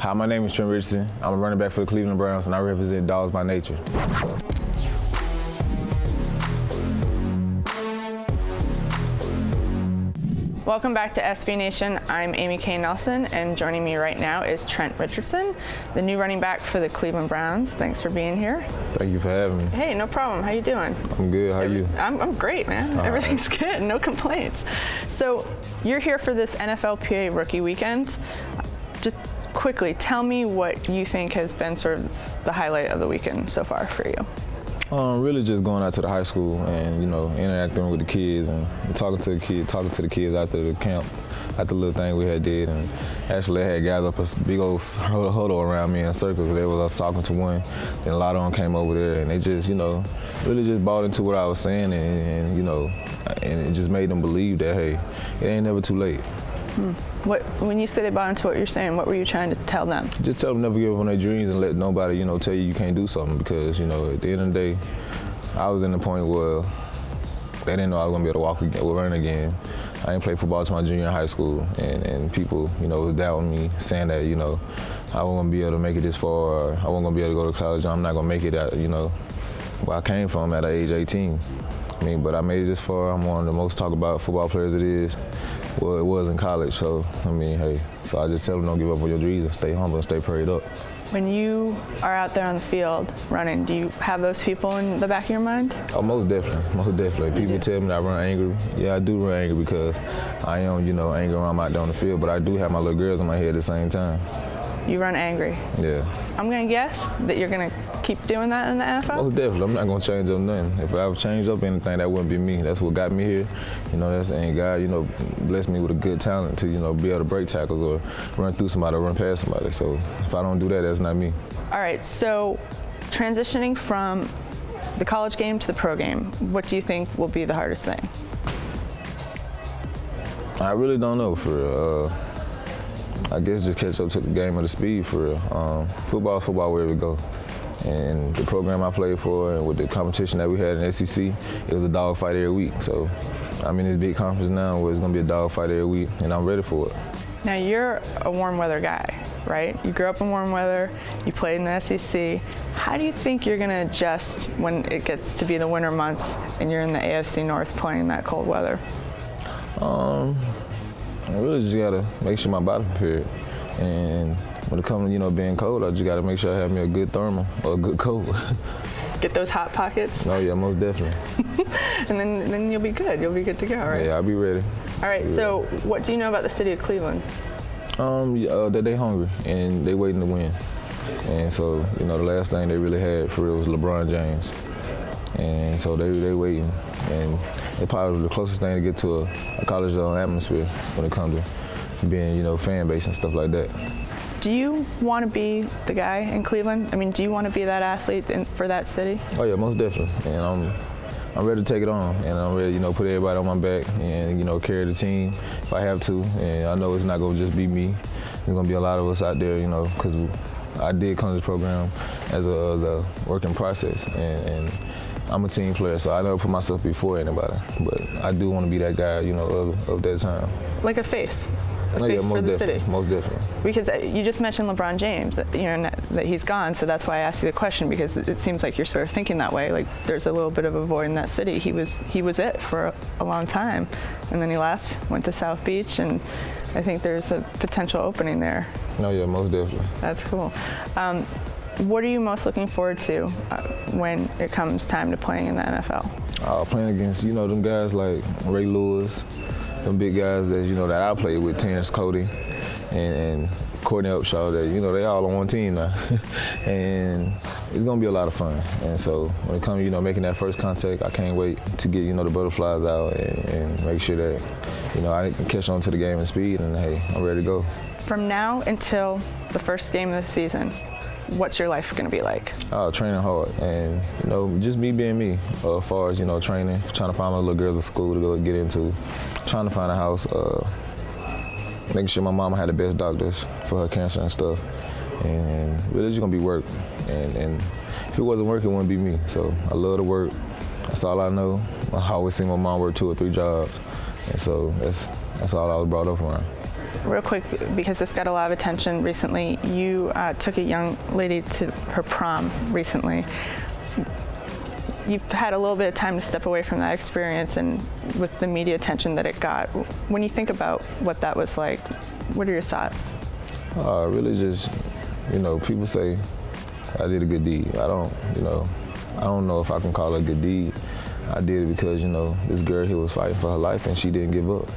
Hi, my name is Trent Richardson. I'm a running back for the Cleveland Browns, and I represent Dogs by Nature. Welcome back to SB Nation. I'm Amy Kay Nelson, and joining me right now is Trent Richardson, the new running back for the Cleveland Browns. Thanks for being here. Thank you for having me. Hey, no problem. How you doing? I'm good. How are you? I'm great, man. Everything's good. No complaints. So you're here for this NFLPA Rookie Weekend. Just quickly, tell me what you think has been sort of the highlight of the weekend so far for you. Really just going out to the high school and, interacting with the kids and talking to the kids after the camp, after the little thing we had did. And actually they had gathered up a big old huddle around me in circles. They was talking to one, then a lot of them came over there and they just, really just bought into what I was saying and it just made them believe that, hey, it ain't never too late. When you say they bought into what you're saying, what were you trying to tell them? Just tell them never give up on their dreams and let nobody, tell you can't do something because, at the end of the day, I was in the point where they didn't know I was going to be able to walk again, or run again. I didn't play football until my junior in high school, and people, was doubting me, saying that, I wasn't going to be able to make it this far, or I wasn't going to be able to go to college, I'm not going to make it out, where I came from at age 18. But I made it this far. I'm one of the most talked about football players it is. Well, it was in college, so, so I just tell them don't give up on your dreams and stay humble and stay prayed up. When you are out there on the field running, do you have those people in the back of your mind? Oh, most definitely. People tell me that I run angry. Yeah, I do run angry because I am, angry when I'm out there on the field, but I do have my little girls in my head at the same time. You run angry? Yeah. I'm going to guess that you're going to keep doing that in the NFL? Most definitely. I'm not going to change up nothing. If I ever change up anything, that wouldn't be me. That's what got me here. And God, blessed me with a good talent to, be able to break tackles or run through somebody or run past somebody. So if I don't do that, that's not me. All right, so transitioning from the college game to the pro game, what do you think will be the hardest thing? I really don't know for real. I guess just catch up to the game of the speed for real. Football, wherever we go. And the program I played for and with the competition that we had in the SEC, it was a dogfight every week. So I'm in this big conference now where it's going to be a dogfight every week, and I'm ready for it. Now, you're a warm weather guy, right? You grew up in warm weather, you played in the SEC. How do you think you're going to adjust when it gets to be the winter months and you're in the AFC North playing that cold weather? I really just gotta make sure my body prepared, and when it comes to being cold, I just gotta make sure I have me a good thermal or a good coat. Get those hot pockets. Oh yeah, most definitely. And then you'll be good. You'll be good to go, right? Yeah, I'll be ready. All right. So what do you know about the city of Cleveland? That they hungry and they waiting to win, and so the last thing they really had for real was LeBron James, and so they waiting. And it's probably the closest thing to get to a college atmosphere when it comes to being, fan base and stuff like that. Do you want to be the guy in Cleveland? Do you want to be that athlete for that city? Oh yeah, most definitely. And I'm ready to take it on, and I'm ready, put everybody on my back and carry the team if I have to. And I know it's not going to just be me. There's going to be a lot of us out there, because I did come to this program as a working process, and I'm a team player, so I never put myself before anybody. But I do want to be that guy, of that time. Like a face for the city. Most definitely. Because you just mentioned LeBron James, that he's gone, so that's why I asked you the question, because it seems like you're sort of thinking that way. Like there's a little bit of a void in that city. He was it for a long time, and then he left, went to South Beach, and I think there's a potential opening there. Oh yeah, most definitely. That's cool. What are you most looking forward to when it comes time to playing in the NFL? Playing against, them guys like Ray Lewis, them big guys that, that I played with, Terrence Cody and Courtney Upshaw, that, they all on one team now. And it's going to be a lot of fun. And so when it comes to, making that first contact, I can't wait to get, the butterflies out and make sure that, I can catch on to the game in speed and, hey, I'm ready to go. From now until the first game of the season, what's your life going to be like? Training hard and, just me being me as far as, training, trying to find my little girls at school to go get into, trying to find a house, making sure my mama had the best doctors for her cancer and stuff. And really just going to be work. And if it wasn't work, it wouldn't be me. So I love to work. That's all I know. I always seen my mom work 2 or 3 jobs. And so that's all I was brought up around. real quick, because this got a lot of attention recently, you took a young lady to her prom recently. You've had a little bit of time to step away from that experience and with the media attention that it got. When you think about what that was like, what are your thoughts? Really just, people say I did a good deed. I don't know if I can call it a good deed. I did it because, this girl here was fighting for her life and she didn't give up.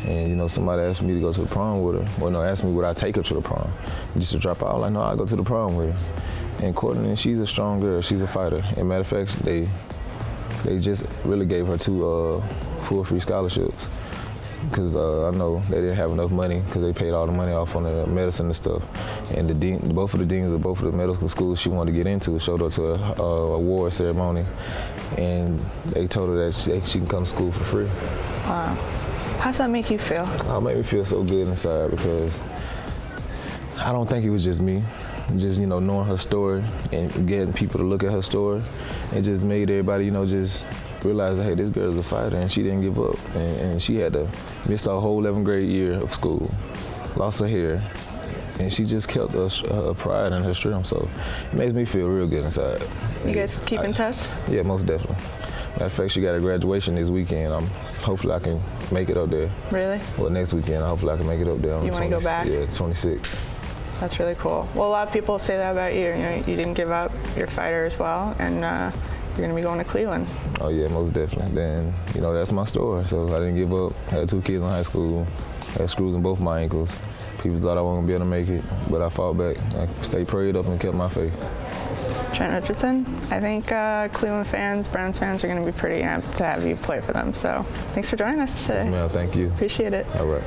And, somebody asked me to go to the prom with her. Well, no, asked me would I take her to the prom. Just to drop out, like, no, I'll go to the prom with her. And Courtney, she's a strong girl. She's a fighter. As a matter of fact, they just really gave her 2 full free scholarships because I know they didn't have enough money because they paid all the money off on the medicine and stuff. And both of the deans of both of the medical schools she wanted to get into showed up to a award ceremony, and they told her that she can come to school for free. Wow. How does that make you feel? It made me feel so good inside because I don't think it was just me. Just, knowing her story and getting people to look at her story, it just made everybody, just realize that, hey, this girl's a fighter and she didn't give up. And she had to miss her whole 11th grade year of school, lost her hair, and she just kept her pride and her strength. So it makes me feel real good inside. You guys keep in touch? Yeah, most definitely. Matter of fact, she got a graduation this weekend. Hopefully I can make it up there. Really? Well, next weekend, hopefully I can make it up there. You want to go back? Yeah, 26. That's really cool. Well, a lot of people say that about you. You didn't give up. You're a fighter as well, and you're going to be going to Cleveland. Oh yeah, most definitely. Then, that's my story. So I didn't give up. I had 2 kids in high school. I had screws in both my ankles. People thought I wasn't going to be able to make it, but I fought back. I stayed prayed up and kept my faith. Trent Richardson, I think Cleveland fans, Browns fans are going to be pretty amped to have you play for them. So thanks for joining us today. Yes, ma'am. Thank you. Appreciate it. All right.